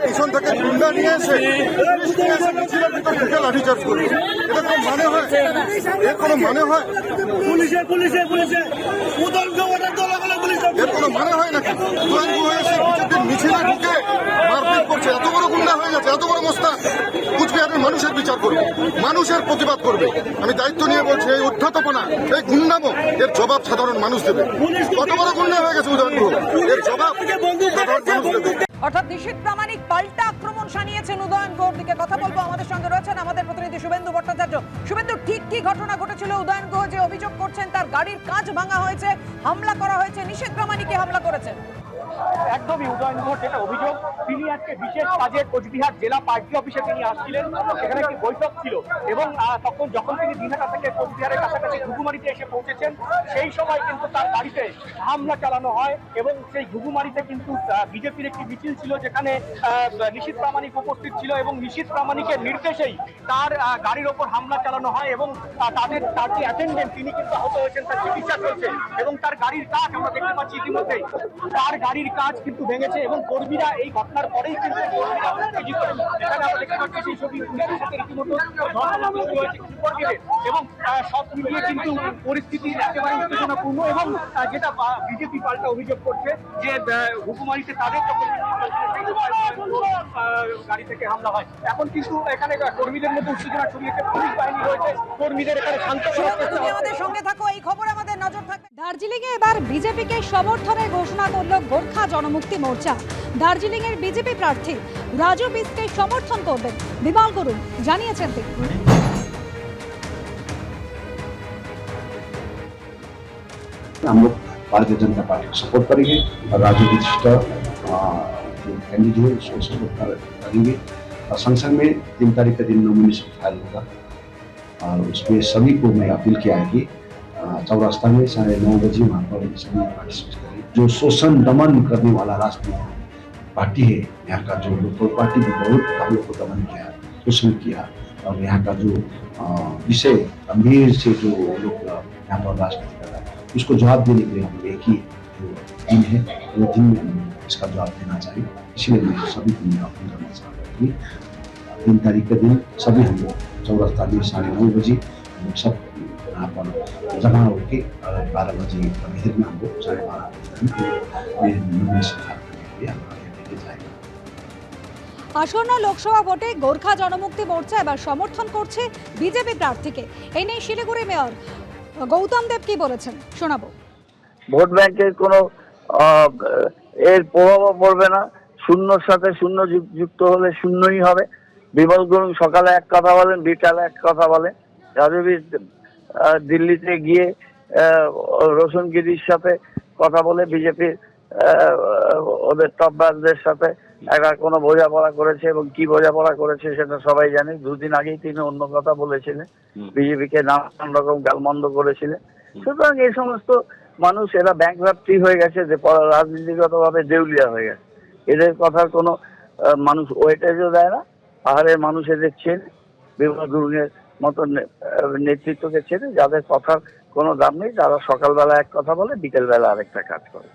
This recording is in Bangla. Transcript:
পিছন থেকে গুন্ডা নিয়ে এসে মিছিলের ভিতর ঢুকে লাঠিচার্জ করবে, এটা কোনো মানে হয়? এর কোনো মানে হয়? এর কোনো মানে হয় নাকি? উদয়নগু হয়ে এসে বিজেপির মিছিলে ঢুকে মারপিট করছে, এত বড় গুন্ডা হয়ে গেছে, এত বড় মোস্তান। কুচবিহারের মানুষের বিচার করবে, মানুষের প্রতিবাদ করবে। আমি দায়িত্ব নিয়ে বলছি, এই উদ্ধতপনা, এই গুন্ডামো, এর জবাব সাধারণ মানুষ দেবে। কত বড় গুন্ডা হয়ে গেছে উদয়নগু, এর জবাব সাধারণ মানুষ দেবে। অর্থাৎ নিশীথ প্রামাণিক পাল্টা আক্রমণ শানিয়েছেন উদয়ন গুহর দিকে। কথা বলবো, আমাদের সঙ্গে রয়েছেন আমাদের প্রতিনিধি শুভেন্দু ভট্টাচার্য। শুভেন্দু, ঠিক কি ঘটনা ঘটেছিল? উদয়ন গুহ যে অভিযোগ করছেন তার গাড়ির কাঁচ ভাঙা হয়েছে, হামলা করা হয়েছে, নিশীথ প্রামাণিককে হামলা করেছেন। একদমই উদয়ন গুহর যেটা অভিযোগ, তিনি আজকে বিশেষ কাজে কোচবিহার জেলা পার্টি অফিসে তিনি আসছিলেন, সেখানে একটি বৈঠক ছিল এবং যখন তিনি দিনহাটা থেকে কোচবিহারের কাছাকাছি ঘুঘুমারিতে এসে পৌঁছেছেন, সেই সময় কিন্তু তার গাড়িতে হামলা চালানো হয় এবং সেই ঘুঘুমারিতে কিন্তু বিজেপির একটি মিছিল ছিল, যেখানে নিশীথ প্রামাণিক উপস্থিত ছিল এবং নিশীথ প্রামাণিকের নির্দেশেই তার গাড়ির ওপর হামলা চালানো হয় এবং তার যে অ্যাটেন্ডেন্ট তিনি কিন্তু আহত হয়েছেন, তার চিকিৎসা চলছে এবং তার গাড়ির কাজ আমরা দেখতে পাচ্ছি ইতিমধ্যেই তার গাড়ির কাজ কিন্তু ভেঙেছে এবং কর্মীরা এই ঘটনার পরেই কিন্তু দেখতে পাচ্ছি সেই ছবি পুলিশের সাথে রীতিমতো এবং সব মিলিয়ে কিন্তু পরিস্থিতি একেবারে উত্তেজনাপূর্ণ এবং যেটা বিজেপি পাল্টা অভিযোগ করছে যে হুকুমারিতে তাদের গাড়ি থেকে হামলা হয়। এখন কিন্তু এখানে কর্মীদের মধ্যে উত্তেজনা ছড়িয়েছে, পুলিশ বাহিনী রয়েছে, কর্মীদের এখানে শান্ত তুমি আমাদের সঙ্গে থাকো, এই খবর আমাদের নজর থাকবে। দার্জিলিং এ এবার বিজেপিকে সমর্থনের ঘোষণা করল গোর্খা জনমুক্তি মোর্চা। দার্জিলিং এর বিজেপি প্রার্থী রাজু বিসকে সমর্থন করবেন বিমল গুরুং, জানিয়েছেন তিনি। हम लोग भारतीय जनता पार्टी को सपोर्ट करेंगे और राजू बिष्ट कैंडिडेट उसको सपोर्ट करेंगे। और संसद में 3 तारीख का दिन नॉमिनेशन फाइल होगा और उसमें सभी को मैं अपील किया है कि चौरास्ता में 9:30 बजे वहाँ पर सभी पार्टिसिपेट करें। जो शोषण दमन करने वाला राजनीतिक पार्टी है, यहाँ का जो लोकल पार्टी भी बहुत हम लोग को दमन किया, शोषण किया और यहाँ का जो विषय गंभीर से जो लोग यहाँ पर राजनीति कर रहा है, उसको जवाब देने के लिए हम एक ही जो दिन है, वो दिन में हम इसका जवाब देना चाहिए। इसलिए मैं सभी को अपील करना चाहता हूँ कि 3 तारीख के दिन सभी हम लोग चौरास्ता में 9:30 बजे हम लोग सब यहाँ पर जमा होकर 12 बजे भीतर में हम लोग 12:30 नॉमिनेशन फाइल करने के लिए हमारे लेके जाएगा। আসন্ন লোকসভা ভোটে গোর্খা জনমুক্তি মোর্চা এবার সমর্থন করছে বিজেপি প্রার্থীকে। এই নিয়ে শিলিগুড়ি মেয়র গৌতম দেব কি বলেছেন শোনাবো। ভোট ব্যাংকের কোনো এর প্রভাবও পড়বে না, শূন্যর সাথে শূন্য যুক্ত হলে শূন্যই হবে। বিমল গুরুং সকালে এক কথা বলেন, বিকালে এক কথা বলেন। রাজু বিস দিল্লিতে গিয়ে রোশনগিরির সাথে কথা বলে বিজেপির ওদের টপবাজদের সাথে একটা কোনো বোঝাপড়া করেছে এবং কি বোঝাপড়া করেছে সেটা সবাই জানে। 2 দিন আগেই তিনি অন্য কথা বলেছিলেন, বিজেপিকে নানান রকম গালমন্দ করেছিলেন। সুতরাং এই সমস্ত মানুষ এরা ব্যাংকরাপ্টি হয়ে গেছে, যে রাজনীতিগতভাবে দেউলিয়া হয়ে গেছে, এদের কথার কোনো মানুষ ওয়েটেজও দেয় না। পাহাড়ের মানুষ এদের চেনে, বিমল গুরুংয়ের মতো নেতৃত্বকে চেনে, যাদের কথার কোনো দাম নেই, যারা সকালবেলা এক কথা বলে বিকেলবেলা আরেকটা কাজ করে।